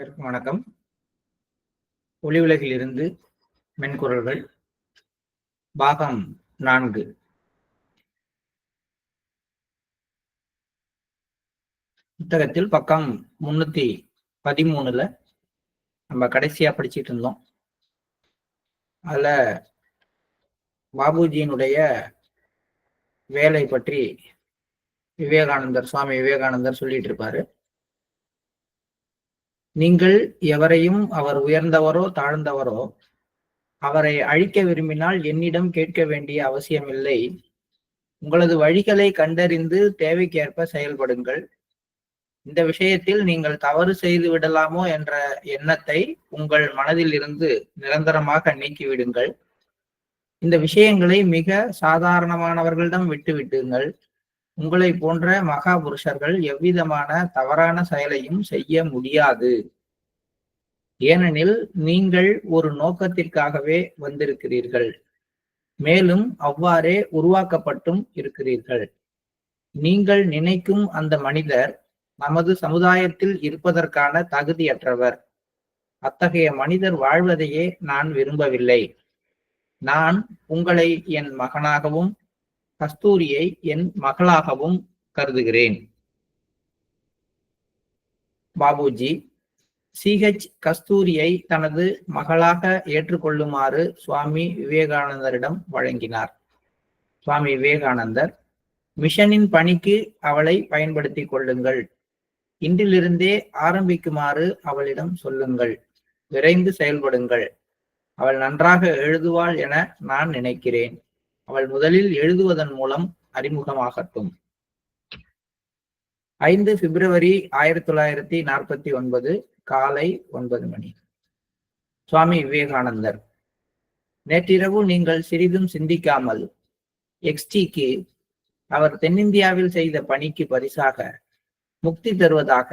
வணக்கம். ஒளி உலகில் இருந்து மென்குரல்கள் பாகம் 4. புத்தகத்தில் பக்கம் 313 நம்ம கடைசியா படிச்சுட்டு இருந்தோம். அதுல பாபுஜியினுடைய வேலை பற்றி சுவாமி விவேகானந்தர் சொல்லிட்டு இருப்பாரு. நீங்கள் எவரையும் அவர் உயர்ந்தவரோ தாழ்ந்தவரோ அவரை அழிக்க விரும்பினால் என்னிடம் கேட்க வேண்டிய அவசியமில்லை. உங்களது வழிகளை கண்டறிந்து தேவைக்கேற்ப செயல்படுங்கள். இந்த விஷயத்தில் நீங்கள் தவறு செய்து விடலாமோ என்ற எண்ணத்தை உங்கள் மனதில் இருந்து நிரந்தரமாக நீக்கிவிடுங்கள். இந்த விஷயங்களை மிக சாதாரணமானவர்களிடம் விட்டுவிட்டுங்கள். உங்களை போன்ற மகா புருஷர்கள் எவ்விதமான தவறான செயலையும் செய்ய முடியாது. ஏனெனில் நீங்கள் ஒரு நோக்கத்திற்காகவே வந்திருக்கிறீர்கள், மேலும் அவ்வாறே உருவாக்கப்பட்டும் இருக்கிறீர்கள். நீங்கள் நினைக்கும் அந்த மனிதர் நமது சமுதாயத்தில் இருப்பதற்கான தகுதியற்றவர். அத்தகைய மனிதர் வாழ்வதையே நான் விரும்பவில்லை. நான் உங்களை என் மகனாகவும் கஸ்தூரியை என் மகளாகவும் கருதுகிறேன். பாபுஜி CH கஸ்தூரியை தனது மகளாக ஏற்றுக்கொள்ளுமாறு சுவாமி விவேகானந்தரிடம் வழங்கினார். சுவாமி விவேகானந்தர், மிஷனின் பணிக்கு அவளை பயன்படுத்திக் கொள்ளுங்கள். இன்றிலிருந்தே ஆரம்பிக்குமாறு அவளிடம் சொல்லுங்கள். விரைந்து செயல்படுங்கள். அவள் நன்றாக எழுதுவாள் என நான் நினைக்கிறேன். அவள் முதலில் எழுதுவதன் மூலம் அறிமுகமாகட்டும். 5 பிப்ரவரி 1949 காலை 9 மணி. சுவாமி விவேகானந்தர், நேற்றிரவு நீங்கள் சிறிதும் சிந்திக்காமல் XTக்கு அவர் தென்னிந்தியாவில் செய்த பணிக்கு பரிசாக முக்தி தருவதாக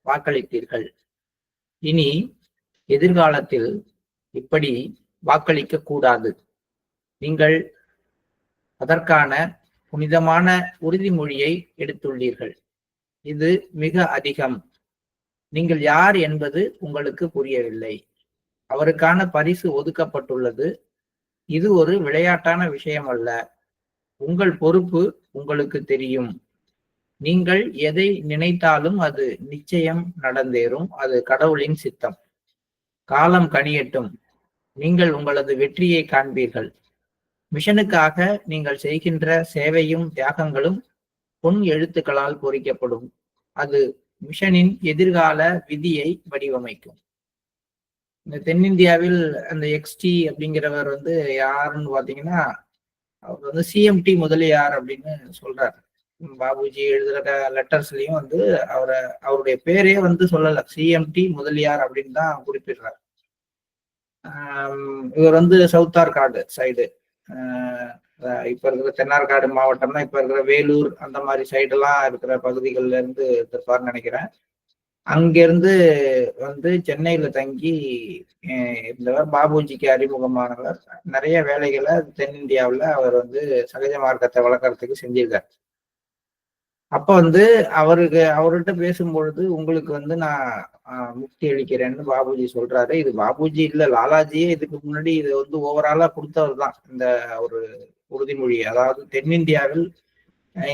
வாக்களித்தீர்கள். இனி எதிர்காலத்தில் இப்படி வாக்களிக்க கூடாது. நீங்கள் அதற்கான புனிதமான உறுதிமொழியை எடுத்துள்ளீர்கள். இது மிக அதிகம். நீங்கள் யார் என்பது உங்களுக்கு புரியவில்லை. அவருக்கான பரிசு ஒதுக்கப்பட்டுள்ளது. இது ஒரு விளையாட்டான விஷயம் அல்ல. உங்கள் பொறுப்பு உங்களுக்கு தெரியும். நீங்கள் எதை நினைத்தாலும் அது நிச்சயம் நடந்தேறும். அது கடவுளின் சித்தம். காலம் கனியட்டும். நீங்கள் உங்களது வெற்றியை காண்பீர்கள். மிஷனுக்காக நீங்கள் செய்கின்ற சேவையும் தியாகங்களும் பொன் எழுத்துக்களால் பொறிக்கப்படும். அது மிஷனின் எதிர்கால விதியை வடிவமைக்கும். இந்த தென்னிந்தியாவில் அந்த XT அப்படிங்கிறவர் யாருன்னு பாத்தீங்கன்னா, அவர் CMT முதலியார் அப்படின்னு சொல்றாரு. பாபுஜி எழுதுற லெட்டர்ஸ்லயும் அவருடைய பேரே சொல்லல, CMT முதலியார் அப்படின்னு தான் குறிப்பிடுறாரு. இவர் சவுத் ஆர்காடு சைடு, இப்ப இருக்கிற தென்னார்காடு மாவட்டம்னா இப்ப இருக்கிற வேலூர் அந்த மாதிரி சைடெல்லாம் இருக்கிற பகுதிகள்ல இருந்து இருப்பார்னு நினைக்கிறேன். அங்கிருந்து சென்னையில தங்கி இருந்தவர். பாபுஜிக்கு அறிமுகமானவர். நிறைய வேலைகளை தென்னிந்தியாவில் அவர் சகஜ மார்க்கத்தை வளர்க்கறதுக்கு செஞ்சிருக்கார். அப்ப அவர்கிட்ட பேசும்பொழுது உங்களுக்கு நான் முக்தி அளிக்கிறேன்னு பாபுஜி சொல்றாரு. இது பாபுஜி இல்ல, லாலாஜியே இதுக்கு முன்னாடி இது ஓவராலா கொடுத்தவர் தான் இந்த ஒரு உறுதிமொழி. அதாவது தென்னிந்தியாவில்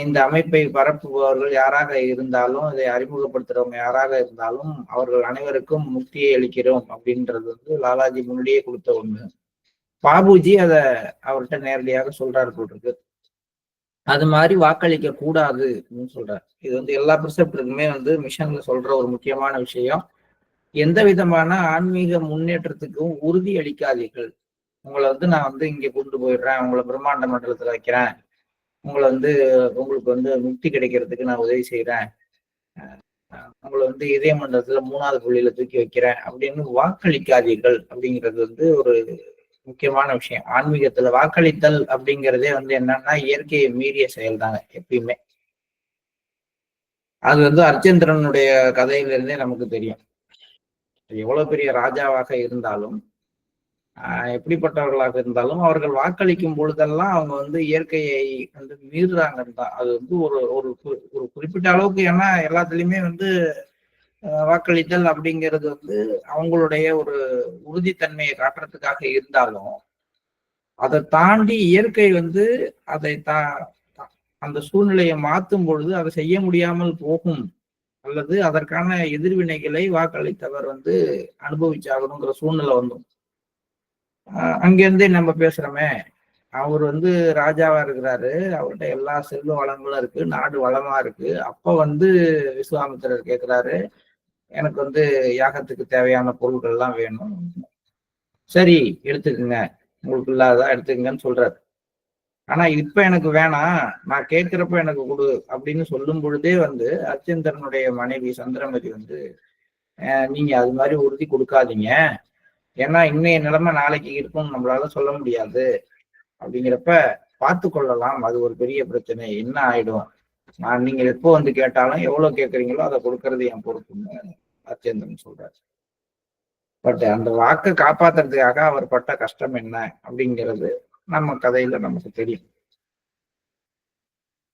இந்த அமைப்பை பரப்புபவர்கள் யாராக இருந்தாலும், இதை அறிமுகப்படுத்துறவங்க யாராக இருந்தாலும் அவர்கள் அனைவருக்கும் முக்தியை அளிக்கிறோம் அப்படின்றது லாலாஜி முன்னாடியே கொடுத்த ஒண்ணு. பாபுஜி அதை அவர்கிட்ட நேரடியாக சொல்றாரு போட்டிருக்கு. அது மாதிரி வாக்களிக்க கூடாது அப்படின்னு சொல்றாரு. இது எல்லா பிரிசெப்டருக்குமே மிஷன்ல சொல்ற ஒரு முக்கியமான விஷயம். எந்த விதமான ஆன்மீக முன்னேற்றத்துக்கும் உறுதி அளிக்காதீர்கள். உங்களை நான் இங்க கொண்டு போயிடுறேன், உங்களை பிரம்மாண்ட மண்டலத்துல வைக்கிறேன், உங்களை உங்களுக்கு முக்தி கிடைக்கிறதுக்கு நான் உதவி செய்யறேன், உங்களை இதய மண்டலத்துல 3வது புள்ளியில தூக்கி வைக்கிறேன் அப்படின்னு வாக்களிக்காதீர்கள் அப்படிங்கிறது ஒரு முக்கியமான விஷயம். ஆன்மீகத்துல வாக்களித்தல் அப்படிங்கிறதே என்னன்னா இயற்கையை மீறிய செயல் தாங்க எப்பயுமே. அது அர்ச்சந்திரனுடைய கதையிலிருந்தே நமக்கு தெரியும். எவ்வளவு பெரிய ராஜாவாக இருந்தாலும், எப்படிப்பட்டவர்களாக இருந்தாலும், அவர்கள் வாக்களிக்கும் பொழுதெல்லாம் அவங்க இயற்கையை மீறுறாங்கன்னு தான். அது ஒரு குறிப்பிட்ட அளவுக்கு, ஏன்னா எல்லாத்துலயுமே வாக்களித்தல் அப்படிங்கிறது வந்து அவங்களுடைய ஒரு உறுதித்தன்மையை காட்டுறதுக்காக இருந்தாலும், அதை தாண்டி இயற்கை வந்து அதை அந்த சூழ்நிலையை மாற்றும் பொழுது அதை செய்ய முடியாமல் போகும், அல்லது அதற்கான எதிர்வினைகளை வாக்களித்தவர் வந்து அனுபவிச்சாகணுங்கிற சூழ்நிலை வந்துடும். அங்கிருந்தே நம்ம பேசுறோமே, அவர் வந்து ராஜாவா இருக்கிறாரு, அவர்கிட்ட எல்லா செல்வ வளங்களும் இருக்கு, நாடு வளமா இருக்கு. அப்ப வந்து விஸ்வாமித்திரர் கேட்கிறாரு, எனக்கு வந்து யாகத்துக்கு தேவையான பொருட்கள் எல்லாம் வேணும். சரி, எடுத்துக்கங்க, உங்களுக்கு இல்லாததா எடுத்துக்கங்கன்னு சொல்றாரு. ஆனா இப்ப எனக்கு வேணாம், நான் கேட்கிறப்ப எனக்கு கொடு அப்படின்னு சொல்லும் பொழுதே வந்து அர்ச்சந்திரனுடைய மனைவி சந்திரமதி வந்து, நீங்க அது மாதிரி உறுதி கொடுக்காதீங்க, ஏன்னா இன்னைய நிலைமை நாளைக்கு இருக்கும்னு நம்மளால சொல்ல முடியாது. அப்படிங்கிறப்ப பார்த்து கொள்ளலாம், அது ஒரு பெரிய பிரச்சனை, என்ன ஆயிடும், நீங்க எப்போ வந்து கேட்டாலும் எவ்வளவு கேட்கறீங்களோ அதை கொடுக்கறது என் பொறுப்புன்னு அர்ச்சந்திரன் சொல்றாரு. பட் அந்த வாக்கை காப்பாத்துறதுக்காக அவர் பட்ட கஷ்டம் என்ன அப்படிங்கிறது நம்ம கதையில நமக்கு தெரியும்.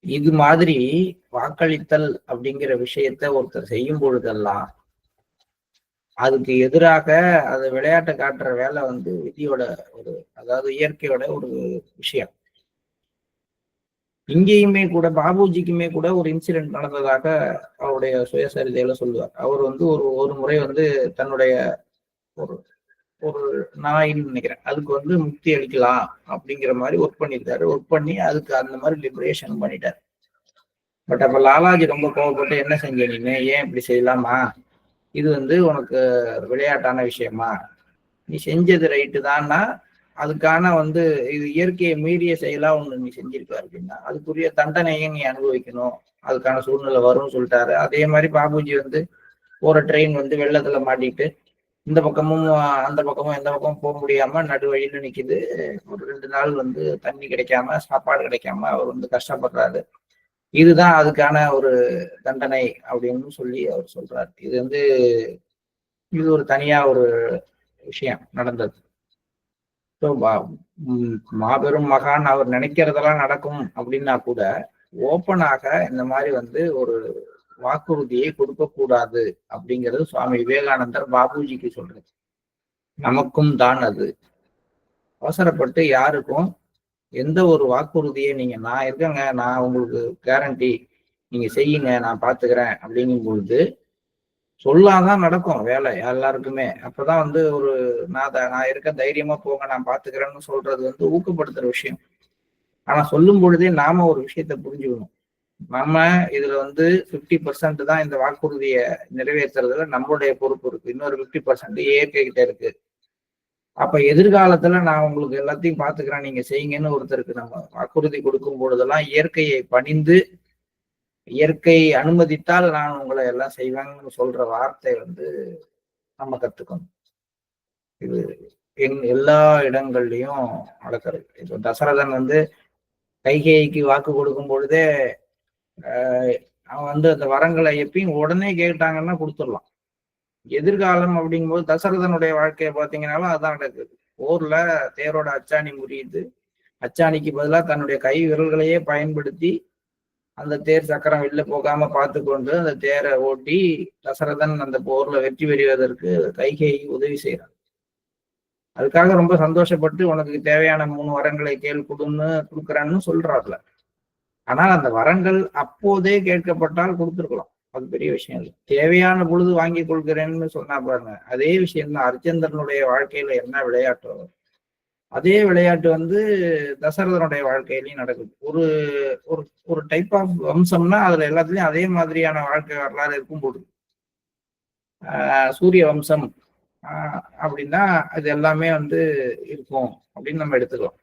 இது மாதிரி வாக்களித்தல் அப்படிங்கிற விஷயத்த ஒருத்தர் செய்யும் பொழுதெல்லாம் அதுக்கு எதிராக அது விளையாட்டை காட்டுற வேலை வந்து விதியோட ஒரு, அதாவது இயற்கையோட ஒரு விஷயம். இங்கேயுமே கூட பாபுஜிக்குமே கூட ஒரு இன்சிடென்ட் நடந்ததாக அவருடைய சுயசரிதையில சொல்லுவார். அவர் வந்து ஒரு முறை வந்து தன்னுடைய ஒரு ஒரு நாயின்னு நினைக்கிறேன், அதுக்கு வந்து முக்தி அளிக்கலாம் அப்படிங்கிற மாதிரி ஒர்க் பண்ணியிருக்காரு. ஒர்க் பண்ணி அதுக்கு அந்த மாதிரி லிபரேஷன் பண்ணிட்டாரு. பட் அப்ப லாலாஜி ரொம்ப கோவப்பட்டு, என்ன செஞ்ச நீங்க, ஏன் இப்படி செய்யலாமா, இது வந்து உனக்கு விளையாட்டான விஷயமா, நீ செஞ்சது ரைட்டு தான்னா அதுக்கான வந்து இது இயற்கையை மீறிய செயலா ஒண்ணு நீ செஞ்சிருக்க அப்படின்னா அதுக்குரிய தண்டனையை நீ அனுபவிக்கணும், அதுக்கான சூழ்நிலை வரும்னு சொல்லிட்டாரு. அதே மாதிரி பாபுஜி வந்து போற ட்ரெயின் வந்து வெள்ளத்துல மாட்டிட்டு இந்த பக்கமும் அந்த பக்கமும் எந்த பக்கமும் போக முடியாம நடு வழியில நிக்குது. ஒரு 2 நாள் வந்து தண்ணி கிடைக்காம, சாப்பாடு கிடைக்காம அவர் வந்து கஷ்டப்படுறாரு. இதுதான் அதுக்கான ஒரு தண்டனை அப்படின்னு சொல்லி அவர் சொல்றாரு. இது வந்து இது ஒரு தனியா ஒரு விஷயம் நடந்தது. மாபெரும் மகான் அவர் நினைக்கிறதெல்லாம் நடக்கும் அப்படின்னா கூட ஓப்பனாக இந்த மாதிரி வந்து ஒரு வாக்குறுதியை கொடுக்க கூடாது அப்படிங்கிறது சுவாமி விவேகானந்தர் பாபுஜிக்கு சொல்றது. நமக்கும் தான் அது. அவசரப்பட்டு யாருக்கும் எந்த ஒரு வாக்குறுதியை நீங்க நான் இருக்கேங்க, நான் உங்களுக்கு கேரண்டி, நீங்க செய்யுங்க, நான் பாத்துக்கிறேன் அப்படிங்கும் பொழுது சொல்லாதான் நடக்கும் வேலை எல்லாருக்குமே. அப்பதான் வந்து ஒரு நான் இருக்க தைரியமா போங்க, நான் பாத்துக்கிறேன்னு சொல்றது வந்து ஊக்கப்படுத்துற விஷயம். ஆனா சொல்லும் பொழுதே நாம ஒரு விஷயத்த புரிஞ்சுக்கணும், நம்ம இதுல வந்து 50% தான் இந்த வாக்குறுதியை நிறைவேற்றுறதுல நம்மளுடைய பொறுப்பு இருக்கு, இன்னொரு 50% இயற்கை கிட்ட இருக்கு. அப்ப எதிர்காலத்துல நான் உங்களுக்கு எல்லாத்தையும் பாத்துக்கிறேன், நீங்க செய்யுங்கன்னு ஒருத்தருக்கு நம்ம வாக்குறுதி கொடுக்கும் பொழுதெல்லாம் இயற்கையை பணிந்து, இயற்கை அனுமதித்தால் நான் உங்களை எல்லாம் செய்வேன்னு சொல்ற வார்த்தை வந்து நம்ம கத்துக்கணும். இது எல்லா இடங்கள்லயும் நடக்கிறது. இப்போ தசரதன் வந்து கைகேயிக்கு வாக்கு கொடுக்கும் பொழுதே அவன் வந்து அந்த வரங்களை எப்பயும் உடனே கேட்டாங்கன்னா கொடுத்துடலாம். எதிர்காலம் அப்படிங்கும்போது தசரதனுடைய வாழ்க்கையை பார்த்தீங்கன்னாலும் அதான் நடக்குது. போர்ல தேரோட அச்சாணி முறியுது, அச்சாணிக்கு பதிலாக தன்னுடைய கை விரல்களையே பயன்படுத்தி அந்த தேர் சக்கரம் வெளில போகாம பார்த்து கொண்டு அந்த தேரை ஓட்டி தசரதன் அந்த போர்ல வெற்றி பெறுவதற்கு கைகேயி உதவி செய்யறான். அதுக்காக ரொம்ப சந்தோஷப்பட்டு உனக்கு தேவையான 3 வரங்களை கொடுக்குறேன்னு சொல்றாருல. ஆனால் அந்த வரங்கள் அப்போதே கேட்கப்பட்டால் கொடுத்துருக்கலாம், அது பெரிய விஷயம் இல்லை. தேவையான பொழுது வாங்கி கொள்கிறேன்னு சொன்னா பாருங்க, அதே விஷயம்தான் அர்ச்சந்திரனுடைய வாழ்க்கையில என்ன விளையாட்டோ அதே விளையாட்டு வந்து தசரதனுடைய வாழ்க்கையிலையும் நடக்குது. ஒரு ஒரு ஒரு டைப் ஆஃப் வம்சம்னா அதுல எல்லாத்துலயும் அதே மாதிரியான வாழ்க்கை வரலாறு இருக்கும் போது சூரிய வம்சம் அப்படின்னா அது எல்லாமே வந்து இருக்கும் அப்படின்னு நம்ம எடுத்துக்கலாம்.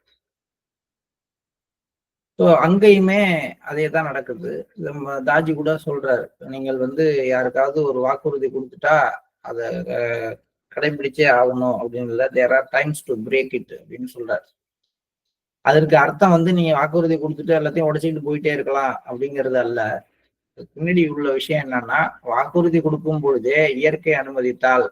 ஸோ அங்கேயுமே அதே தான் நடக்குது. நம்ம தாஜி கூட சொல்றாரு, நீங்கள் வந்து யாருக்காவது ஒரு வாக்குறுதி கொடுத்துட்டா அதை கடைபிடிச்சே ஆகணும் அப்படின்னு இல்லை, there are times to break it அப்படின்னு சொல்றாரு. அதற்கு அர்த்தம் வந்து நீங்க வாக்குறுதி கொடுத்துட்டு எல்லாத்தையும் உடைச்சிக்கிட்டு போயிட்டே இருக்கலாம் அப்படிங்கிறது அல்ல. பின்னாடி உள்ள விஷயம் என்னன்னா, வாக்குறுதி கொடுக்கும் பொழுதே இயற்கை அனுமதித்தால்,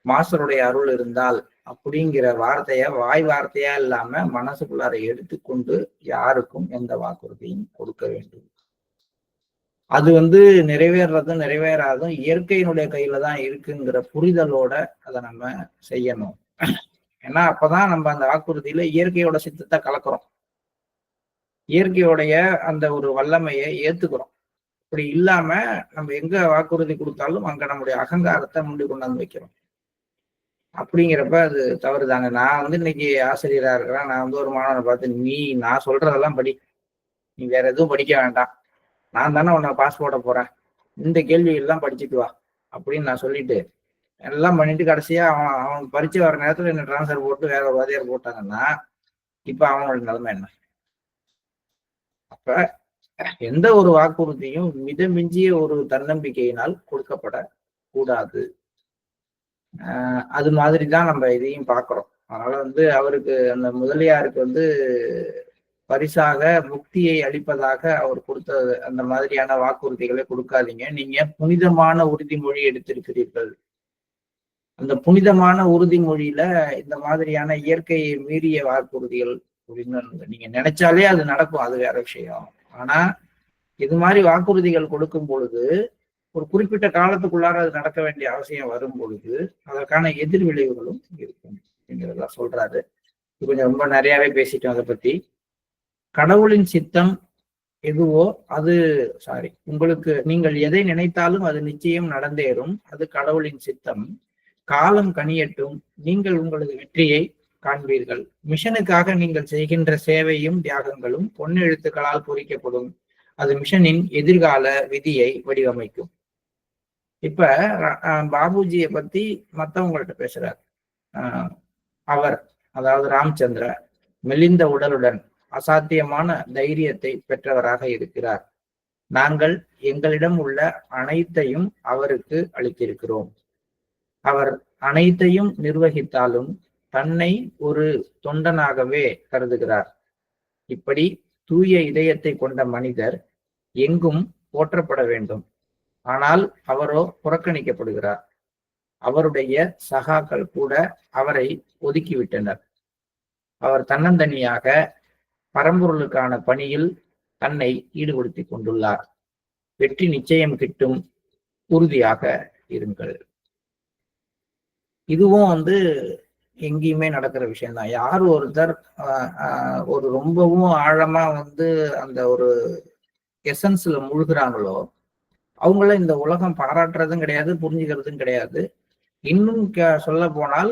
மாஸ்டருடைய அருள் இருந்தால் அப்படிங்கிற வார்த்தைய வாய் வார்த்தையா இல்லாம மனசுக்குள்ளார எடுத்துக்கொண்டு யாருக்கும் எந்த வாக்குறுதியும் கொடுக்க வேண்டும். அது நிறைவேறதும் நிறைவேறாதும் இயற்கையினுடைய கையில தான் இருக்குங்கிற புரிதலோட அதை நம்ம செய்யணும். ஏன்னா அப்பதான் நம்ம அந்த வாக்குறுதியில இயற்கையோட சித்தத்தை கலக்கிறோம், இயற்கையோடைய அந்த ஒரு வல்லமையை ஏத்துக்கிறோம். இப்படி இல்லாம நம்ம எங்க வாக்குறுதி கொடுத்தாலும் அங்க நம்முடைய அகங்காரத்தை முடி கொண்டாந்து வைக்கிறோம். அப்படிங்கிறப்ப அது தவறுதாங்க. நான் இன்னைக்கு ஆசிரியரா இருக்கிறேன். நான் ஒரு மாணவனை பார்த்து, நான் சொல்றதெல்லாம் படி, நீ வேற எதுவும் படிக்க வேண்டாம், நான் தானே உன்னை பாஸ் போட போறேன், இந்த கேள்வி எல்லாம் படிச்சுட்டு வா அப்படின்னு நான் சொல்லிட்டு எல்லாம் பண்ணிட்டு கடைசியா அவன் பரீட்சை வர நேரத்துல என்ன டிரான்ஸ்ஃபர் போட்டு வேற ஒரு வாதியார் போட்டாங்கன்னா இப்ப அவனோட நிலைமை என்ன? அப்ப எந்த ஒரு வாக்குறுதியும் மிதமிஞ்சிய ஒரு தன்னம்பிக்கையினால் கொடுக்கப்படக்கூடாது. அது மாதிரிதான் நம்ம இதையும் பார்க்கிறோம். அதனால அவருக்கு அந்த முதலியாருக்கு பரிசாக முக்தியை அளிப்பதாக அவர் கொடுத்த அந்த மாதிரியான வாக்குறுதிகளை கொடுக்காதீங்க. நீங்க புனிதமான உறுதிமொழி எடுத்திருக்கிறீர்கள். அந்த புனிதமான உறுதிமொழியில இந்த மாதிரியான இயற்கையை மீறிய வாக்குறுதிகள் அப்படின்னு நீங்க நினைச்சாலே அது நடக்கும், அது வேற விஷயம். ஆனா இது மாதிரி வாக்குறுதிகள் கொடுக்கும் பொழுது ஒரு குறிப்பிட்ட காலத்துக்குள்ளார அது நடக்க வேண்டிய அவசியம் வரும் பொழுது அதற்கான எதிர்விளைவுகளும் இருக்கும் அப்படிங்கிறதா சொல்றாரு. கொஞ்சம் ரொம்ப நிறையவே பேசிட்டோம் அதை பத்தி. கடவுளின் சித்தம் எதுவோ அது உங்களுக்கு நீங்கள் எதை நினைத்தாலும் அது நிச்சயம் நடந்தேறும், அது கடவுளின் சித்தம். காலம் கனியட்டும், நீங்கள் உங்களது வெற்றியை காண்பீர்கள். மிஷனுக்காக நீங்கள் செய்கின்ற சேவையும் தியாகங்களும் பொன்னெழுத்துக்களால் பொறிக்கப்படும், அது மிஷனின் எதிர்கால விதியை வடிவமைக்கும். இப்ப பாபுஜியை பத்தி மத்தவங்கள்ட்ட பேசுறார். அவர், அதாவது ராமச்சந்திர, மெலிந்த உடலுடன் அசாத்தியமான தைரியத்தை பெற்றவராக இருக்கிறார். நாங்கள் எங்களிடம் உள்ள அனைத்தையும் அவருக்கு அளித்திருக்கிறோம். அவர் அனைத்தையும் நிர்வகித்தாலும் தன்னை ஒரு தொண்டனாகவே கருதுகிறார். இப்படி தூய இதயத்தை கொண்ட மனிதர் எங்கும் போற்றப்பட வேண்டும். ஆனால் அவரோ புறக்கணிக்கப்படுகிறார். அவருடைய சகாக்கள் கூட அவரை ஒதுக்கிவிட்டனர். அவர் தன்னந்தனியாக பரம்பொருளுக்கான பணியில் தன்னை ஈடுபடுத்தி கொண்டுள்ளார். வெற்றி நிச்சயம் கிட்டும், உறுதியாக இருங்கள். இதுவும் எங்கேயுமே நடக்கிற விஷயம்தான். யார் ஒருத்தர் ஒரு ரொம்பவும் ஆழமா அந்த ஒரு எசன்ஸ்ல முழுகிறாங்களோ அவங்கள இந்த உலகம் பாராட்டுறதும் கிடையாது, புரிஞ்சுக்கிறதும் கிடையாது. இன்னும் சொல்ல போனால்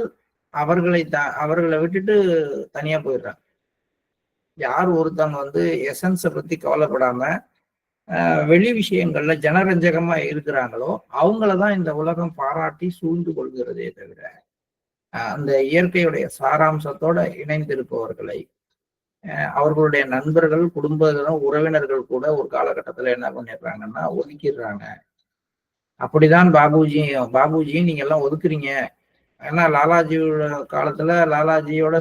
அவர்களை விட்டுட்டு தனியா போயிடுறாங்க. யார் ஒருத்தவங்க எசன்ஸை பத்தி கவலைப்படாம வெளி விஷயங்கள்ல ஜனரஞ்சகமா இருக்கிறாங்களோ அவங்களதான் இந்த உலகம் பாராட்டி சூழ்ந்து கொள்கிறதே தவிர அந்த இயற்கையுடைய சாராம்சத்தோட இணைந்திருப்பவர்களை அவர்களுடைய நண்பர்கள், குடும்பங்களும், உறவினர்கள் கூட ஒரு காலகட்டத்துல என்ன பண்ணிடுறாங்கன்னா ஒதுக்கிடுறாங்க. அப்படிதான் பாபுஜியும் நீங்க எல்லாம் ஒதுக்குறீங்க. ஏன்னா லாலாஜியோட காலத்துல லாலாஜியோட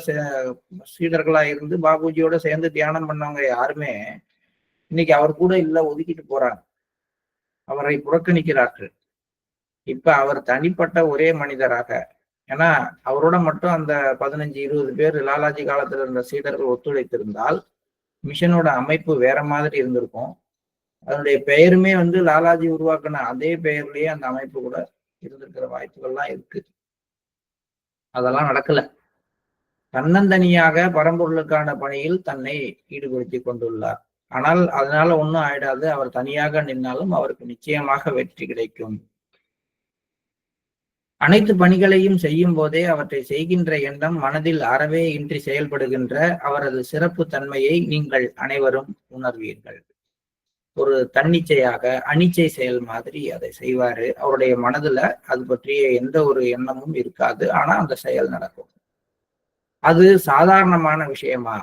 சீடர்களா இருந்து பாபுஜியோட சேர்ந்து தியானம் பண்ணவங்க யாருமே இன்னைக்கு அவர் கூட இல்ல, ஒதுக்கிட்டு போறாங்க, அவரை புறக்கணிக்கிறார்கள். இப்ப அவர் தனிப்பட்ட ஒரே மனிதராக, ஏன்னா அவரோட மட்டும் அந்த 15-20 பேர் லாலாஜி காலத்துல இருந்த சீடர்கள் ஒத்துழைத்திருந்தால் மிஷனோட அமைப்பு வேற மாதிரி இருந்திருக்கும். அதனுடைய பெயருமே லாலாஜி உருவாக்குன அதே பெயர்லயே அந்த அமைப்பு கூட இருந்திருக்கிற வாய்ப்புகள்லாம் இருக்கு. அதெல்லாம் நடக்கல. தன்னந்தனியாக பரம்பொருளுக்கான பணியில் தன்னை ஈடுபடுத்தி கொண்டுள்ளார். ஆனால் அதனால ஒன்றும் ஆயிடாது. அவர் தனியாக நின்னாலும் அவருக்கு நிச்சயமாக வெற்றி கிடைக்கும். அனைத்து பணிகளையும் செய்யும் போதே அவற்றை செய்கின்ற எண்ணம் மனதில் அறவே இன்றி செயல்படுகின்ற அவரது சிறப்பு தன்மையை நீங்கள் அனைவரும் உணர்வீர்கள். ஒரு தன்னிச்சையாக அனிச்சை செயல் மாதிரி அதை செய்வாரு. அவருடைய மனதுல அது பற்றிய எந்த ஒரு எண்ணமும் இருக்காது. ஆனா அந்த செயல் நடக்கும். அது சாதாரணமான விஷயமா?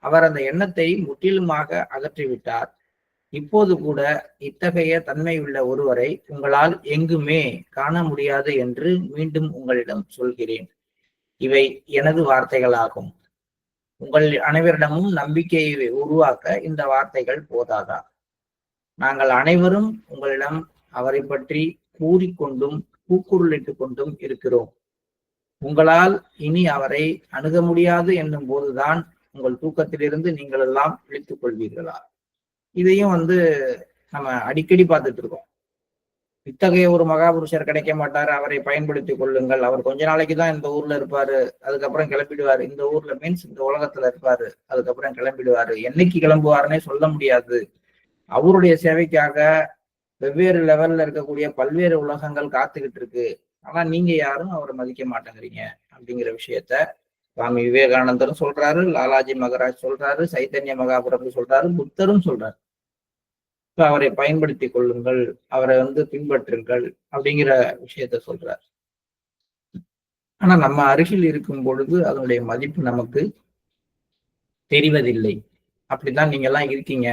அவர் அந்த எண்ணத்தை முற்றிலுமாக அகற்றிவிட்டார். இப்போது கூட இத்தகைய தன்மை உள்ள ஒருவரை உங்களால் எங்குமே காண முடியாது என்று மீண்டும் உங்களிடம் சொல்கிறேன். இவை எனது வார்த்தைகளாகும். உங்கள் அனைவரிடமும் நம்பிக்கையை உருவாக்க இந்த வார்த்தைகள் போதாதா? நாங்கள் அனைவரும் உங்களிடம் அவரை பற்றி கூறிக்கொண்டும் கூக்குரலிட்டுக் கொண்டும் இருக்கிறோம். உங்களால் இனி அவரை அணுக முடியாது என்னும் போதுதான் உங்கள் தூக்கத்திலிருந்து நீங்கள் எல்லாம் விழித்துக் கொள்வீர்களா? இதையும் நம்ம அடிக்கடி பார்த்துட்டு இருக்கோம். இத்தகைய ஒரு மகாபுருஷர் கிடைக்க மாட்டாரு, அவரை பயன்படுத்தி கொள்ளுங்கள், அவர் கொஞ்ச நாளைக்கு தான் இந்த ஊர்ல இருப்பாரு, அதுக்கப்புறம் கிளம்பிடுவாரு. இந்த ஊர்ல மீன்ஸ் இந்த உலகத்துல இருப்பாரு, அதுக்கப்புறம் கிளம்பிடுவாரு. என்னைக்கு கிளம்புவாருன்னே சொல்ல முடியாது. அவருடைய சேவைக்காக வெவ்வேறு லெவல்ல இருக்கக்கூடிய பல்வேறு உலகங்கள் காத்துக்கிட்டு இருக்கு. ஆனா நீங்க யாரும் அவரை மதிக்க மாட்டேங்கிறீங்க அப்படிங்கிற விஷயத்த சுவாமி விவேகானந்தரும் சொல்றாரு, லாலாஜி மகராஜ் சொல்றாரு, சைத்தன்ய மகாபிரபு சொல்றாரு, புத்தரும் சொல்றாரு. அவரை பயன்படுத்தி கொள்ளுங்கள், அவரை பின்பற்றுங்கள் அப்படிங்கிற விஷயத்த சொல்றார். ஆனா நம்ம அருகில் இருக்கும் பொழுது அதனுடைய மதிப்பு நமக்கு தெரிவதில்லை. அப்படித்தான் நீங்க எல்லாம் இருக்கீங்க.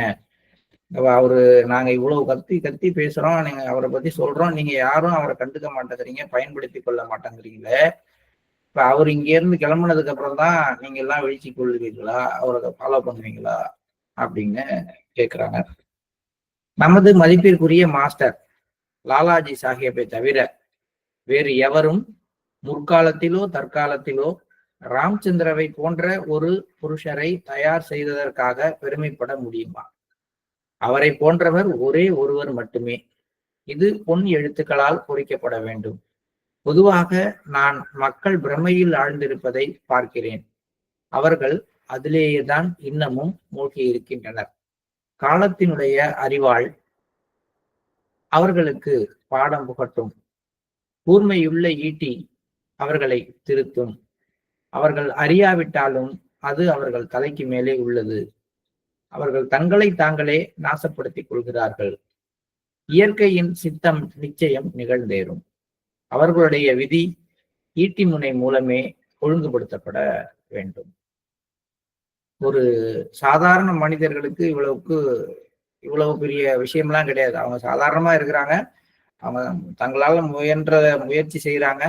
அவரு நாங்க இவ்வளவு கத்தி கத்தி பேசுறோம், நீங்க அவரை பத்தி சொல்றோம், நீங்க யாரும் அவரை கண்டுக்க மாட்டேங்கிறீங்க, பயன்படுத்தி கொள்ள மாட்டேங்கிறீங்களே. இப்ப அவர் இங்க இருந்து கிளம்புனதுக்கு அப்புறம் தான் நீங்க எல்லாம் வீழ்ச்சி கொள்ளுவீங்களா, அவரை ஃபாலோ பண்ணுவீங்களா அப்படின்னு கேட்கிறாங்க. நமது மதிப்பிற்குரிய மாஸ்டர் லாலாஜி சாஹேப்பை தவிர வேறு எவரும் முற்காலத்திலோ தற்காலத்திலோ ராம்சந்திரவை போன்ற ஒரு புருஷரை தயார் செய்ததற்காக பெருமைப்பட முடியுமா? அவரை போன்றவர் ஒரே ஒருவர் மட்டுமே. இது பொன் எழுத்துக்களால் பொறிக்கப்பட வேண்டும். பொதுவாக நான் மக்கள் பிரமையில் ஆழ்ந்திருப்பதை பார்க்கிறேன். அவர்கள் அதிலேயேதான் இன்னமும் மூழ்கி இருக்கின்றனர். காலத்தினுடைய அறிவாள் அவர்களுக்கு பாடம் புகட்டும். கூர்மையுள்ள ஈட்டி அவர்களை திருத்தும். அவர்கள் அறியாவிட்டாலும் அது அவர்கள் தலைக்கு மேலே உள்ளது. அவர்கள் தங்களை தாங்களே நாசப்படுத்திக் கொள்கிறார்கள். இயற்கையின் சித்தம் நிச்சயம் நிகழ்ந்தேறும். அவர்களுடைய விதி ஈட்டி முனை மூலமே ஒழுங்குபடுத்தப்பட வேண்டும். ஒரு சாதாரண மனிதர்களுக்கு இவ்வளவு பெரிய விஷயம்லாம் கிடையாது. அவங்க சாதாரணமா இருக்கிறாங்க, அவங்க தங்களால முயன்ற முயற்சி செய்யறாங்க,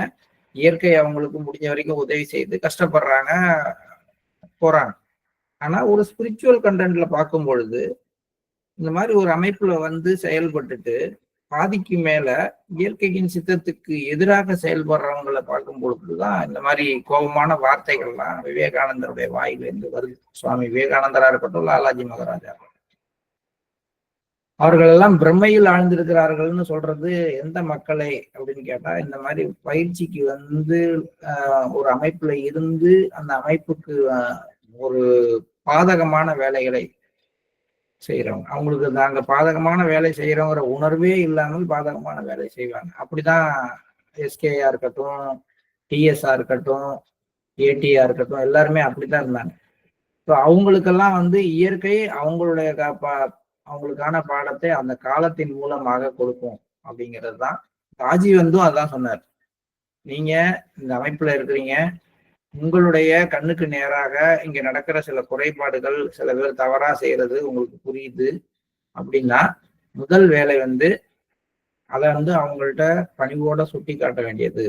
இயற்கை அவங்களுக்கு முடிஞ்ச வரைக்கும் உதவி செய்து கஷ்டப்படுறாங்க, போறாங்க. ஆனா ஒரு ஸ்பிரிச்சுவல் கண்டென்ட்ல பார்க்கும் பொழுது இந்த மாதிரி ஒரு அமைப்புல செயல்பட்டுட்டு பாதிக்கு மேல இயற்கையின் சித்தத்துக்கு எதிராக செயல்படுறவங்களை பார்க்கும் பொழுதுதான் இந்த மாதிரி கோபமான வார்த்தைகள்லாம் விவேகானந்தருடைய வாயிலிருந்து வருது. சுவாமி விவேகானந்தரா இருக்கட்டும், லாலாஜி மகாராஜா, அவர்கள் எல்லாம் பிரம்மையில் ஆழ்ந்திருக்கிறார்கள்னு சொல்றது எந்த மக்களை அப்படின்னு கேட்டா, இந்த மாதிரி பயிற்சிக்கு ஒரு அமைப்புல இருந்து அந்த அமைப்புக்கு ஒரு பாதகமான வேலைகளை செய்யறவங்க. அவங்களுக்கு நாங்க பாதகமான வேலை செய்யறோங்கிற உணர்வே இல்லாமல் பாதகமான வேலை செய்வாங்க. அப்படிதான் எஸ்கேயா இருக்கட்டும், டிஎஸ்ஆ இருக்கட்டும், ஏடிஆ இருக்கட்டும், எல்லாருமே அப்படித்தான் இருந்தாங்க. ஸோ அவங்களுக்கெல்லாம் இயற்கை அவங்களுக்கான பாடத்தை அந்த காலத்தின் மூலமாக கொடுக்கும் அப்படிங்கிறது தான். ராஜி அதான் சொன்னார். நீங்க இந்த அமைப்புல இருக்கிறீங்க, உங்களுடைய கண்ணுக்கு நேராக இங்க நடக்கிற சில குறைபாடுகள், சில பேர் தவறா செய்யறது உங்களுக்கு புரியுது அப்படின்னா, முதல் வேலை அதை அவங்கள்ட்ட பணிவோட சுட்டி காட்ட வேண்டியது.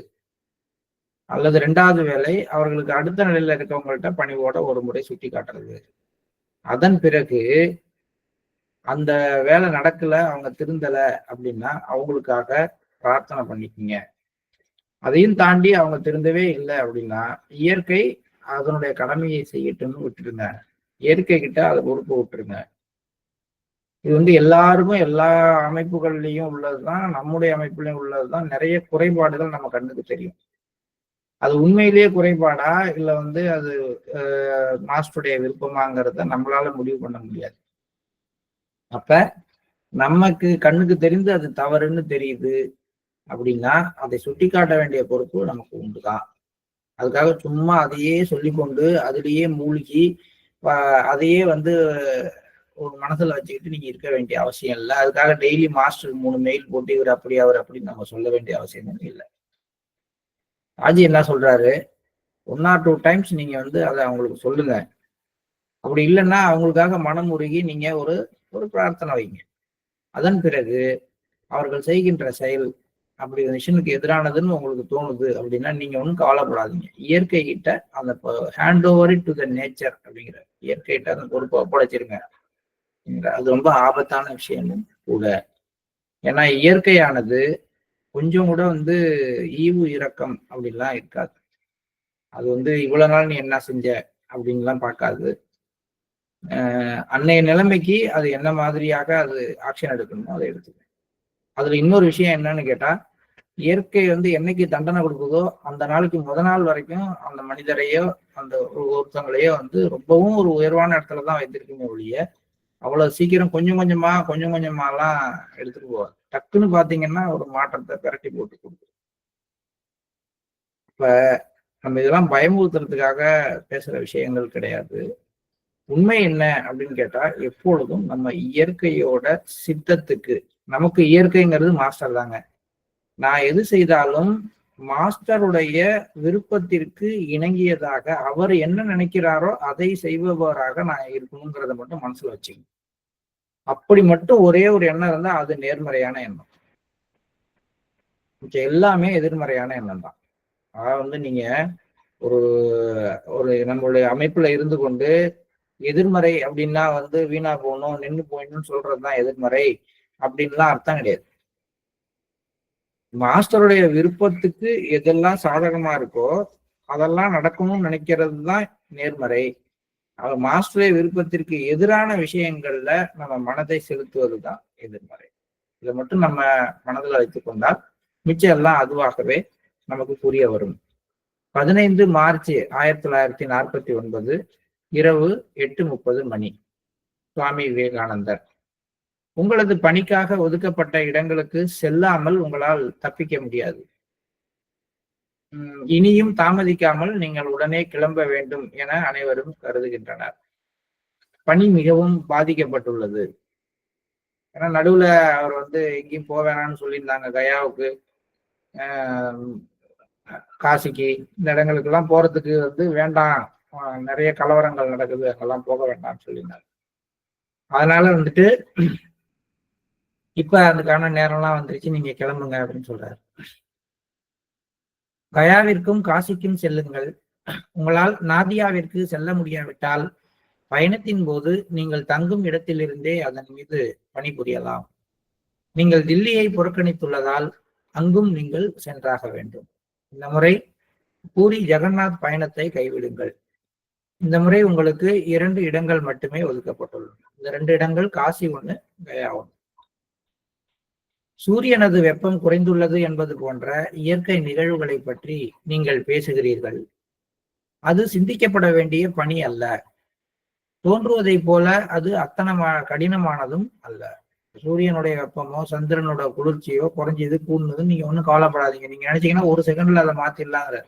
அல்லது 2வது வேலை அவர்களுக்கு அடுத்த நிலையில இருக்கவங்கள்ட்ட பணிவோட ஒரு முறை சுட்டி காட்டுறது. அதன் பிறகு அந்த வேலை நடக்கல, அவங்க திருந்தல அப்படின்னா அவங்களுக்காக பிரார்த்தனை பண்ணிக்கீங்க. அதையும் தாண்டி அவங்க திருந்தவே இல்லை அப்படின்னா இயற்கை அதனுடைய கடமையை செய்யட்டும்னு விட்டுருங்க. இயற்கை கிட்ட அதை பொறுப்பு விட்டுருங்க. இது எல்லாருக்கும் எல்லா அமைப்புகள்லையும் உள்ளதுதான், நம்முடைய அமைப்புலையும் உள்ளதுதான். நிறைய குறைபாடுகள் நம்ம கண்ணுக்கு தெரியும். அது உண்மையிலேயே குறைபாடா இல்ல அது மாஸ்டருடைய விருப்பமாங்கிறத நம்மளால முடிவு பண்ண முடியாது. அப்ப நமக்கு கண்ணுக்கு தெரிந்து அது தவறுன்னு தெரியுது அப்படின்னா அதை சுட்டி காட்ட வேண்டிய பொறுப்பு நமக்கு உண்டுதான். அதுக்காக சும்மா அதையே சொல்லிக்கொண்டு அதிலேயே மூழ்கி அதையே ஒரு மனசுல வச்சுக்கிட்டு நீங்க இருக்க வேண்டிய அவசியம் இல்லை. அதுக்காக டெய்லி மாஸ்டர் 3 மெயில் போட்டு இவர் அப்படி அவர் அப்படின்னு நம்ம சொல்ல வேண்டிய அவசியமும் இல்லை. ராஜி என்ன சொல்றாரு, 1 or 2 டைம்ஸ் நீங்க அதை அவங்களுக்கு சொல்லுங்க. அப்படி இல்லைன்னா அவங்களுக்காக மனம் உருகி நீங்க ஒரு பிரார்த்தனை வைங்க. அதன் பிறகு அவர்கள் செய்கின்ற செயல் அப்படி மிஷனுக்கு எதிரானதுன்னு உங்களுக்கு தோணுது அப்படின்னா நீங்க ஒன்றும் கவலைப்படாதீங்க. இயற்கை கிட்ட அந்த hand over to the nature அப்படிங்கிற இயற்கை கிட்ட அந்த பொறுப்பை ஒப்படைச்சிருங்க. அது ரொம்ப ஆபத்தான விஷயமும் கூட. ஏன்னா இயற்கையானது கொஞ்சம் கூட ஈவு இரக்கம் அப்படின்லாம் இருக்காது. அது இவ்வளவு நாள் நீ என்ன செஞ்ச அப்படின்லாம் பார்க்காது. அன்னைய நிலைமைக்கு அது என்ன மாதிரியாக அது ஆக்ஷன் எடுக்கணுமோ அதை எடுத்துக்கணும். அதுல இன்னொரு விஷயம் என்னன்னு கேட்டா, இயற்கை வந்து என்னைக்கு தண்டனை கொடுக்குதோ அந்த நாளைக்கு நாள் வரைக்கும் அந்த மனிதரையோ அந்த ஒருத்தங்களையோ வந்து ரொம்பவும் ஒரு உயர்வான இடத்துலதான் வைத்திருக்குமே ஒழிய, அவ்வளவு சீக்கிரம் கொஞ்சம் கொஞ்சமா கொஞ்சம் கொஞ்சமாலாம் எடுத்துட்டு போவார். டக்குன்னு பாத்தீங்கன்னா ஒரு மாற்றத்தை பிரட்டி போட்டு கொடுக்கும். இப்ப நம்ம இதெல்லாம் பயமுறுத்துறதுக்காக பேசுற விஷயங்கள் கிடையாது. உண்மை என்ன அப்படின்னு கேட்டா, எப்பொழுதும் நம்ம இயற்கையோட சித்தத்துக்கு, நமக்கு இயற்கைங்கிறது மாஸ்டர் தாங்க. நான் எது செய்தாலும் மாஸ்டருடைய விருப்பத்திற்கு இணங்கியதாக அவர் என்ன நினைக்கிறாரோ அதை செய்பவராக நான் இருக்கணுங்கிறத மட்டும் மனசுல வச்சுக்கணும். அப்படி மட்டும் ஒரே ஒரு எண்ணம் இருந்தா அது நேர்மறையான எண்ணம். எல்லாமே எதிர்மறையான எண்ணம் தான். அதாவது வந்து நீங்க ஒரு ஒரு நம்மளுடைய அமைப்புல இருந்து கொண்டு எதிர்மறை அப்படின்னா வந்து வீணா போகணும், நின்று போயிடணும்னு சொல்றதுதான் எதிர்மறை அப்படின்லாம் அர்த்தம் கிடையாது. மாஸ்டருடைய விருப்பத்துக்கு எதெல்லாம் சாதகமா இருக்கோ அதெல்லாம் நடக்கணும்னு நினைக்கிறது தான் நேர்மறை. அவர் மாஸ்டருடைய விருப்பத்திற்கு எதிரான விஷயங்கள்ல நம்ம மனதை செலுத்துவது தான் எதிர்மறை. இதை மட்டும் நம்ம மனதில் வைத்துக் கொண்டால் மிச்சம் எல்லாம் அதுவாகவே நமக்கு புரிய வரும். 15 மார்ச் 1949 இரவு 8:30 மணி. சுவாமி விவேகானந்தர். உங்களது பணிக்காக ஒதுக்கப்பட்ட இடங்களுக்கு செல்லாமல் உங்களால் தப்பிக்க முடியாது. இனியும் தாமதிக்காமல் நீங்கள் உடனே கிளம்ப வேண்டும் என அனைவரும் கருதுகின்றனர். பணி மிகவும் பாதிக்கப்பட்டுள்ளது. ஏன்னா நடுவுல அவர் வந்து எங்கேயும் போக வேணாம்னு சொல்லியிருந்தாங்க. கயாவுக்கு, காசிக்கு, இந்த இடங்களுக்கு எல்லாம் போறதுக்கு வந்து வேண்டாம், நிறைய கலவரங்கள் நடக்குது, அங்கெல்லாம் போக வேண்டாம்னு சொல்லியிருந்தாங்க. அதனால வந்துட்டு இப்ப அதுக்கான நேரம்லாம் வந்துருச்சு, நீங்க கிளம்புங்க அப்படின்னு சொல்றாரு. கயாவிற்கும் காசிக்கும் செல்லுங்கள். உங்களால் நாதியாவிற்கு செல்ல முடியாவிட்டால் பயணத்தின் போது நீங்கள் தங்கும் இடத்திலிருந்தே அதன் மீது பணிபுரியலாம். நீங்கள் தில்லியை புறக்கணித்துள்ளதால் அங்கும் நீங்கள் சென்றாக வேண்டும். இந்த முறை பூரி ஜெகநாத் பயணத்தை கைவிடுங்கள். இந்த முறை உங்களுக்கு 2 இடங்கள் மட்டுமே ஒதுக்கப்பட்டுள்ளன. இந்த 2 இடங்கள் காசி 1, கயா 1. சூரியனது வெப்பம் குறைந்துள்ளது என்பது போன்ற இயற்கை நிகழ்வுகளை பற்றி நீங்கள் பேசுகிறீர்கள். அது சிந்திக்கப்பட வேண்டிய பணி அல்ல. தோன்றுவதை போல அது அத்தனை கடினமானதும் அல்ல. சூரியனுடைய வெப்பமோ சந்திரனோட குளிர்ச்சியோ குறைஞ்சது கூடுனது நீங்க ஒன்றும் கவலைப்படாதீங்க. நீங்க நினைச்சீங்கன்னா 1 செகண்ட்ல அதை மாத்திடலாங்கிற.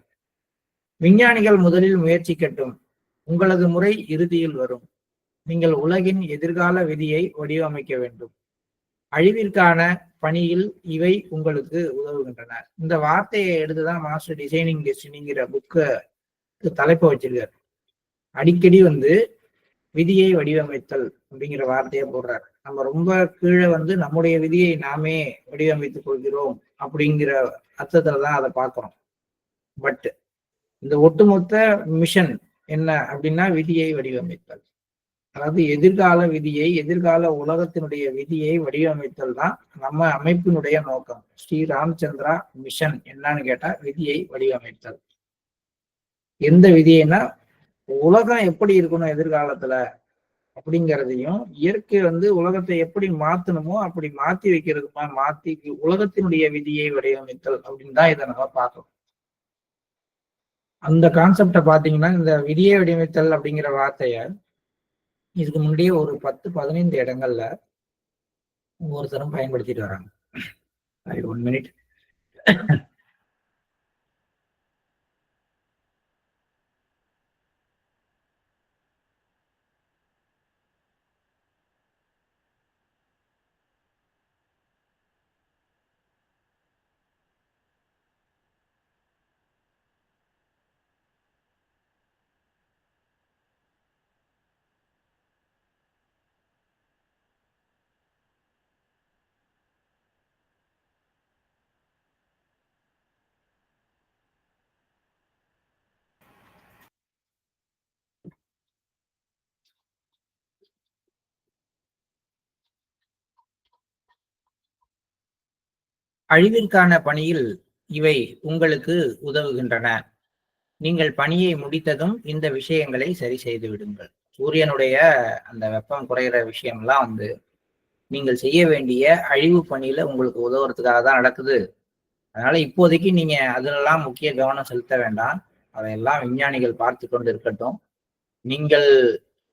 விஞ்ஞானிகள் முதலில் முயற்சிக்கட்டும். உங்களது முறை இறுதியில் வரும். நீங்கள் உலகின் எதிர்கால விதியை வடிவமைக்க வேண்டும். அழிவிற்கான பணியில் இவை உங்களுக்கு உதவுகின்றன. இந்த வார்த்தையை எடுத்துதான் மாஸ்டர் டிசைனிங் டெஸ்டினிங்கிற புக்கு தலைப்பை வச்சிருக்காரு. அடிக்கடி வந்து விதியை வடிவமைத்தல் அப்படிங்கிற வார்த்தையை போடுறாரு. நம்ம ரொம்ப கீழே வந்து நம்முடைய விதியை நாமே வடிவமைத்துக் கொள்கிறோம் அப்படிங்கிற அர்த்தத்துலதான் அதை பார்க்கிறோம். பட் இந்த ஒட்டுமொத்த மிஷன் என்ன அப்படின்னா விதியை வடிவமைத்தல். அதாவது எதிர்கால விதியை, எதிர்கால உலகத்தினுடைய விதியை வடிவமைத்தல் தான் நம்ம அமைப்பினுடைய நோக்கம். ஸ்ரீ ராமச்சந்திரா மிஷன் என்னன்னு கேட்டா விதியை வடிவமைத்தல். எந்த விதியைனா உலகம் எப்படி இருக்கணும் எதிர்காலத்துல அப்படிங்கிறதையும், இயற்கை வந்து உலகத்தை எப்படி மாத்தணுமோ அப்படி மாத்தி வைக்கிறதுமா, மாத்தி உலகத்தினுடைய விதியை வடிவமைத்தல் அப்படின்னு தான் இதை நம்ம பார்க்கணும். அந்த கான்செப்டை பாத்தீங்கன்னா இந்த விதியை வடிவமைத்தல் அப்படிங்கிற வார்த்தைய இதுக்கு முன்னாடியே ஒரு 10-15 இடங்கள்ல ஒவ்வொருத்தரும் பயன்படுத்திட்டு வராங்க. 1 மினிட். அழிவிற்கான பணியில் இவை உங்களுக்கு உதவுகின்றன. நீங்கள் பணியை முடித்ததும் இந்த விஷயங்களை சரி செய்து விடுங்கள். சூரியனுடைய அந்த வெப்பம் குறையிற விஷயம்லாம் வந்து நீங்கள் செய்ய வேண்டிய அழிவு பணியில உங்களுக்கு உதவுறதுக்காக தான் நடக்குது. அதனால இப்போதைக்கு நீங்க அதுலலாம் முக்கிய கவனம் செலுத்த வேண்டாம். அதையெல்லாம் விஞ்ஞானிகள் பார்த்து கொண்டு இருக்கட்டும். நீங்கள்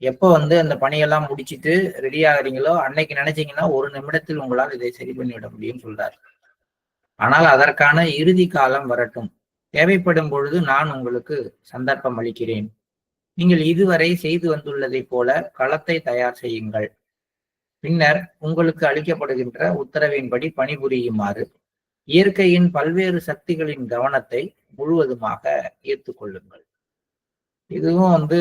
எப்ப வந்து அந்த பணியெல்லாம் முடிச்சிட்டு ரெடி ஆகுறீங்களோ அன்னைக்கு நினைச்சீங்கன்னா 1 நிமிடத்தில் உங்களால் இதை சரி பண்ணிவிட முடியும்னு சொல்றாரு. ஆனால் அதற்கான இறுதி காலம் வரட்டும். தேவைப்படும் பொழுது நான் உங்களுக்கு சந்தர்ப்பம் அளிக்கிறேன். நீங்கள் இதுவரை செய்து வந்துள்ளதைப் போல களத்தை தயார் செய்யுங்கள். பின்னர் உங்களுக்கு அளிக்கப்படுகின்ற உத்தரவின்படி பணிபுரியுமாறு இயற்கையின் பல்வேறு சக்திகளின் கவனத்தை முழுவதுமாக ஈர்த்துக் கொள்ளுங்கள். இதுவும் வந்து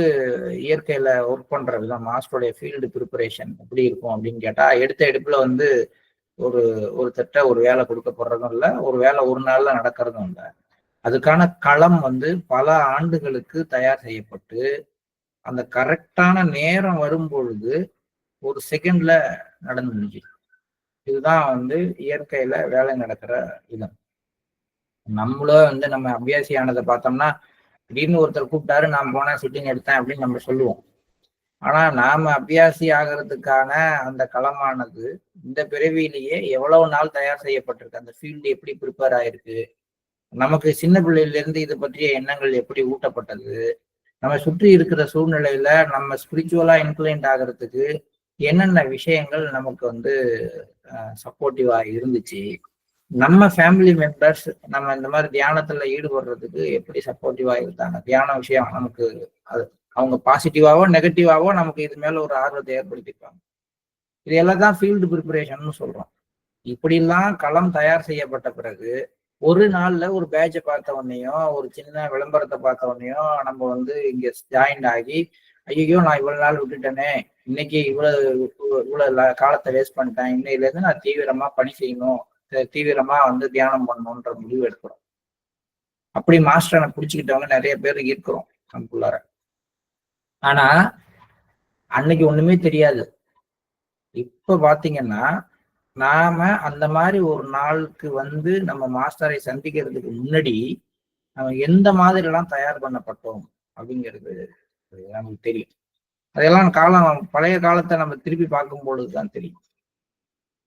இயற்கையில ஒர்க் பண்ற விதம், மாஸ்டருடைய ஃபீல்டு ப்ரிப்பரேஷன் எப்படி இருக்கும் அப்படின்னு கேட்டா, எடுத்த எடுப்புல வந்து ஒரு ஒரு திட்ட ஒரு வேலை கொடுக்கப்படுறதும் இல்லை, ஒரு வேலை ஒரு நாள்ல நடக்கிறதும் இல்லை. அதுக்கான களம் வந்து பல ஆண்டுகளுக்கு தயார் செய்யப்பட்டு அந்த கரெக்டான நேரம் வரும் பொழுது ஒரு செகண்ட்ல நடந்து முடிஞ்சு. இதுதான் வந்து இயற்கையில வேலை நடக்கிற விதம். நம்மளும் வந்து நம்ம அபியாசி ஆனதை பார்த்தோம்னா திடீர்னு ஒருத்தர் கூப்பிட்டாரு, நான் போனேன் சிட்டிங் எடுத்தேன் அப்படின்னு நம்ம சொல்லுவோம். ஆனா நாம அபியாசி ஆகிறதுக்கான அந்த களமானது இந்த பிறவியிலேயே எவ்வளவு நாள் தயார் செய்யப்பட்டிருக்கு, அந்த ஃபீல்டு எப்படி ப்ரிப்பேர் ஆயிருக்கு, நமக்கு சின்ன பிள்ளையில இருந்து இது பற்றிய எண்ணங்கள் எப்படி ஊட்டப்பட்டது, நம்ம சுற்றி இருக்கிற சூழ்நிலையில நம்ம ஸ்பிரிச்சுவலா இன்க்ளைன்ட் ஆகிறதுக்கு என்னென்ன விஷயங்கள் நமக்கு வந்து சப்போர்ட்டிவா இருந்துச்சு, நம்ம ஃபேமிலி மெம்பர்ஸ் நம்ம இந்த மாதிரி தியானத்துல ஈடுபடுறதுக்கு எப்படி சப்போர்ட்டிவா இருந்தாங்க, தியான விஷயம் நமக்கு அது அவங்க பாசிட்டிவாவோ நெகட்டிவாவோ நமக்கு இது மேல ஒரு ஆர்வத்தை ஏற்படுத்திருப்பாங்க. இது எல்லாம் தான் ஃபீல்டு ப்ரிப்பரேஷன் சொல்றோம். இப்படிலாம் களம் தயார் செய்யப்பட்ட பிறகு ஒரு நாள்ல ஒரு பேட்சை பார்த்த உடனேயும் ஒரு சின்ன விளம்பரத்தை பார்த்த உடனேயும் நம்ம வந்து இங்க ஜாயின்ட் ஆகி ஐயோ நான் இவ்வளவு நாள் விட்டுட்டேனே, இன்னைக்கு இவ்வளவு காலத்தை வேஸ்ட் பண்ணிட்டேன், இன்னையில இருந்து நான் தீவிரமா பணி செய்யணும், தீவிரமா வந்து தியானம் பண்ணணும்ன்ற முடிவு எடுக்கிறோம். அப்படி மாஸ்டரை பிடிச்சுக்கிட்டவங்க நிறைய பேர் இருக்கிறோம் நமக்குள்ளார. ஆனா அன்னைக்கு ஒண்ணுமே தெரியாது. இப்ப பாத்தீங்கன்னா நாம அந்த மாதிரி ஒரு நாளுக்கு வந்து நம்ம மாஸ்டரை சந்திக்கிறதுக்கு முன்னாடி நம்ம எந்த மாதிரி எல்லாம் தயார் பண்ணப்பட்டோம் அப்படிங்கிறது நமக்கு தெரியும். அதெல்லாம் காலம் பழைய காலத்தை நம்ம திருப்பி பார்க்கும் பொழுதுதான் தெரியும்.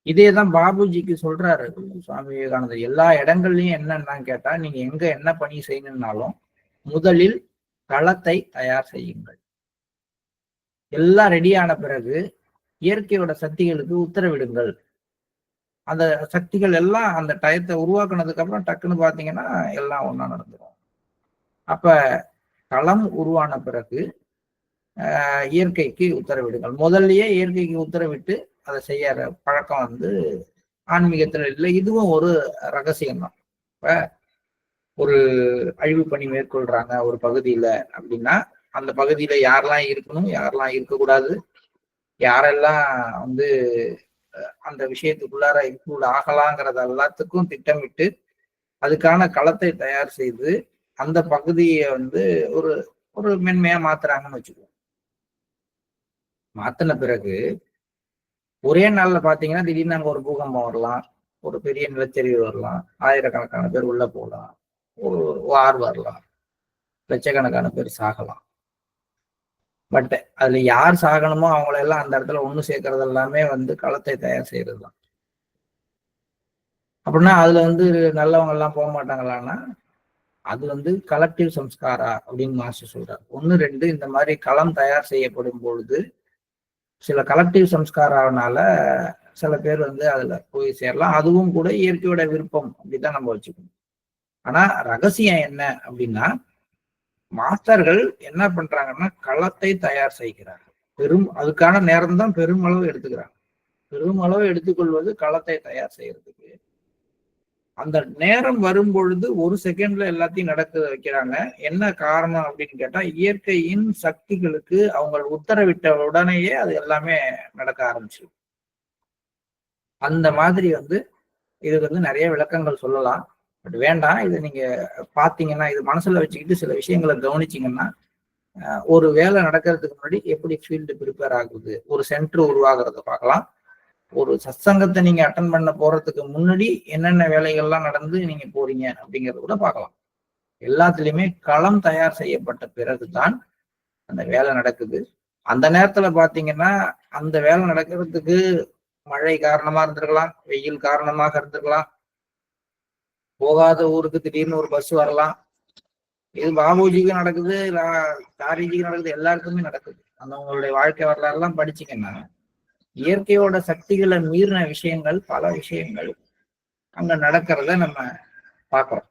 இதேதான் பாபுஜிக்கு சொல்றாரு சுவாமி விவேகானந்தர். எல்லா இடங்கள்லயும் என்னன்னு கேட்டா, நீங்க எங்க என்ன பணி செய்யணும்னாலும் முதலில் களத்தை தயார் செய்யுங்கள். எல்லாம் ரெடியான பிறகு இயற்கையோட சக்திகளுக்கு உத்தரவிடுங்கள். அந்த சக்திகள் எல்லாம் அந்த டயத்தை உருவாக்குனதுக்கு அப்புறம் டக்குன்னு பாத்தீங்கன்னா எல்லாம் ஒண்ணா நடந்துடும். அப்ப களம் உருவான பிறகு இயற்கைக்கு உத்தரவிடுங்கள். முதல்லயே இயற்கைக்கு உத்தரவிட்டு அதை செய்யற பழக்கம் வந்து ஆன்மீகத்துல இல்லை. இதுவும் ஒரு ரகசியம் தான். இப்ப ஒரு அழிவு பணி மேற்கொள்றாங்க ஒரு பகுதியில அப்படின்னா அந்த பகுதியில யாரெல்லாம் இருக்கணும், யாரெல்லாம் இருக்கக்கூடாது, யாரெல்லாம் வந்து அந்த விஷயத்துக்குள்ளார இன்க்ளூட் ஆகலாங்கிறது எல்லாத்துக்கும் திட்டமிட்டு அதுக்கான களத்தை தயார் செய்து அந்த பகுதியை வந்து ஒரு ஒரு மென்மையா மாத்துறாங்கன்னு வச்சுக்குவோம். மாத்தின பிறகு ஒரே நாள்ல பாத்தீங்கன்னா திடீர்னு அங்க ஒரு பூகம்பம் வரலாம், ஒரு பெரிய நிலச்சரிவு வரலாம், ஆயிரக்கணக்கான பேர் உள்ள போகலாம், ஒரு வார் வரலாம், லட்சக்கணக்கான பேர் சாகலாம். பட் அதுல யார் சாகணுமோ அவங்களெல்லாம் அந்த இடத்துல ஒண்ணு சேர்க்கறது எல்லாமே வந்து களத்தை தயார் செய்யறது தான். அப்படின்னா அதுல வந்து நல்லவங்க எல்லாம் போக மாட்டாங்களான்னா அது வந்து கலெக்டிவ் சம்ஸ்காரா அப்படின்னு மாஸ்டர் சொல்றாரு. 1, 2 இந்த மாதிரி களம் தயார் செய்யப்படும் பொழுது சில கலெக்டிவ் சம்ஸ்காராவனால சில பேர் வந்து அதுல போய் சேரலாம். அதுவும் கூட இயற்கையோட விருப்பம் அப்படிதான் நம்ம வச்சுக்கணும். ஆனா ரகசியம் என்ன அப்படின்னா மாஸ்டர்கள் என்ன பண்றாங்கன்னா களத்தை தயார் செய்கிறார்கள். அதுக்கான நேரம் தான் பெருமளவு எடுத்துக்கிறாங்க. பெருமளவு எடுத்துக்கொள்வது களத்தை தயார் செய்யறதுக்கு. அந்த நேரம் வரும் பொழுது ஒரு செகண்ட்ல எல்லாத்தையும் நடக்க வைக்கிறாங்க. என்ன காரணம் அப்படின்னு கேட்டா இயற்கையின் சக்திகளுக்கு அவங்க உத்தரவிட்ட உடனேயே அது எல்லாமே நடக்க ஆரம்பிச்சிடும். அந்த மாதிரி வந்து இதுக்கு வந்து நிறைய விளக்கங்கள் சொல்லலாம். பட் வேண்டாம். இது நீங்க பாத்தீங்கன்னா இது மனசுல வச்சுக்கிட்டு சில விஷயங்களை கவனிச்சிங்கன்னா ஒரு வேலை நடக்கிறதுக்கு முன்னாடி எப்படி ஃபீல்டு ப்ரிப்பேர் ஆகுது, ஒரு சென்டர் உருவாகிறத பார்க்கலாம். ஒரு சத்சங்கத்தை நீங்க அட்டன் பண்ண போறதுக்கு முன்னாடி என்னென்ன வேலைகள்லாம் நடந்து நீங்க போறீங்க அப்படிங்கறத கூட பார்க்கலாம். எல்லாத்துலயுமே களம் தயார் செய்யப்பட்ட பிறகுதான் அந்த வேலை நடக்குது. அந்த நேரத்துல பாத்தீங்கன்னா அந்த வேலை நடக்கிறதுக்கு மழை காரணமா இருந்திருக்கலாம், வெயில் காரணமாக இருந்திருக்கலாம், போகாத ஊருக்கு திடீர்னு ஒரு பஸ் வரலாம். இது பாபுஜிக்கு நடக்குது, தாரிஜிக்கு நடக்குது, எல்லாருக்குமே நடக்குது. அந்த உங்களுடைய வாழ்க்கை வரலாறு எல்லாம் படிச்சீங்கன்னா இயற்கையோட சக்திகளை மீறின விஷயங்கள், பல விஷயங்கள் அங்க நடக்கிறத நம்ம பார்க்கிறோம்.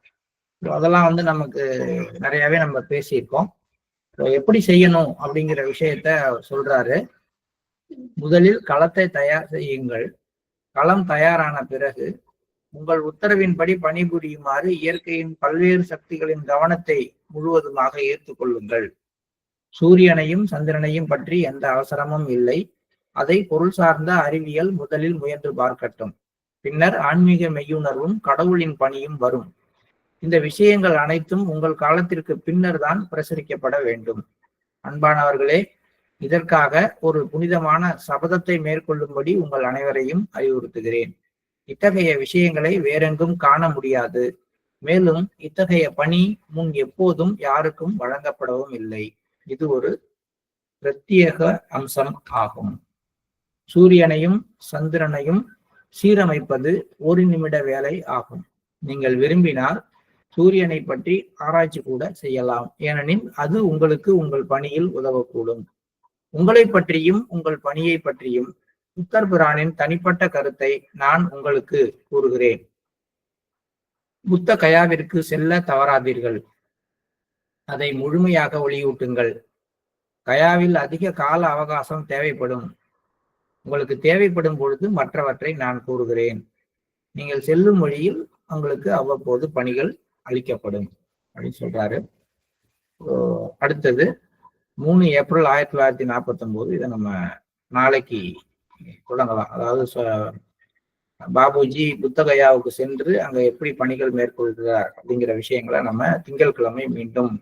அதெல்லாம் நமக்கு நிறையவே நம்ம பேசியிருக்கோம். எப்படி செய்யணும் அப்படிங்கிற விஷயத்த சொல்றாரு. முதலில் களத்தை தயார் செய்யுங்கள். களம் தயாரான பிறகு உங்கள் உத்தரவின்படி பணிபுரியுமாறு இயற்கையின் பல்வேறு சக்திகளின் கவனத்தை முழுவதுமாக ஏற்றுக்கொள்ளுங்கள். சூரியனையும் சந்திரனையும் பற்றி எந்த அவசரமும் இல்லை. அதை பொருள் சார்ந்த அறிவியல் முதலில் முயன்று பார்க்கட்டும். பின்னர் ஆன்மீக மெய்யுணர்வும் கடவுளின் பணியும் வரும். இந்த விஷயங்கள் அனைத்தும் உங்கள் காலத்திற்கு பின்னர் தான் பிரசுரிக்கப்பட வேண்டும். அன்பானவர்களே, இதற்காக ஒரு புனிதமான சபதத்தை மேற்கொள்ளும்படி உங்கள் அனைவரையும் அறிவுறுத்துகிறேன். இத்தகைய விஷயங்களை வேறெங்கும் காண முடியாது. மேலும் இத்தகைய பணி முன் எப்போதும் யாருக்கும் வழங்கப்படவும் இல்லை. இது ஒரு பிரத்யேக அம்சம் ஆகும். சூரியனையும் சந்திரனையும் சீரமைப்பது ஒரு நிமிட வேலை ஆகும். நீங்கள் விரும்பினால் சூரியனை பற்றி ஆராய்ச்சி கூட செய்யலாம். ஏனெனில் அது உங்களுக்கு உங்கள் பணியில் உதவக்கூடும். உங்களை பற்றியும் உங்கள் பணியை பற்றியும் புத்தர் பிரானின் தனிப்பட்ட கருத்தை நான் உங்களுக்கு கூறுகிறேன். புத்த கயாவிற்கு செல்ல தவறாதீர்கள். அதை முழுமையாக ஒளியூட்டுங்கள். கயாவில் அதிக கால அவகாசம் தேவைப்படும். உங்களுக்கு தேவைப்படும் பொழுது மற்றவற்றை நான் கூறுகிறேன். நீங்கள் செல்லும் வழியில் உங்களுக்கு அவ்வப்போது பணிகள் அளிக்கப்படும் அப்படின்னு சொல்றாரு. அடுத்தது 3 ஏப்ரல் 1949. இதை நம்ம நாளைக்கு தொடங்கலாம். அதாவது பாபுஜி புத்தகயாவுக்கு சென்று அங்க எப்படி பணிகள் மேற்கொள்கிறார் அப்படிங்கிற விஷயங்களை நம்ம திங்கட்கிழமை மீண்டும்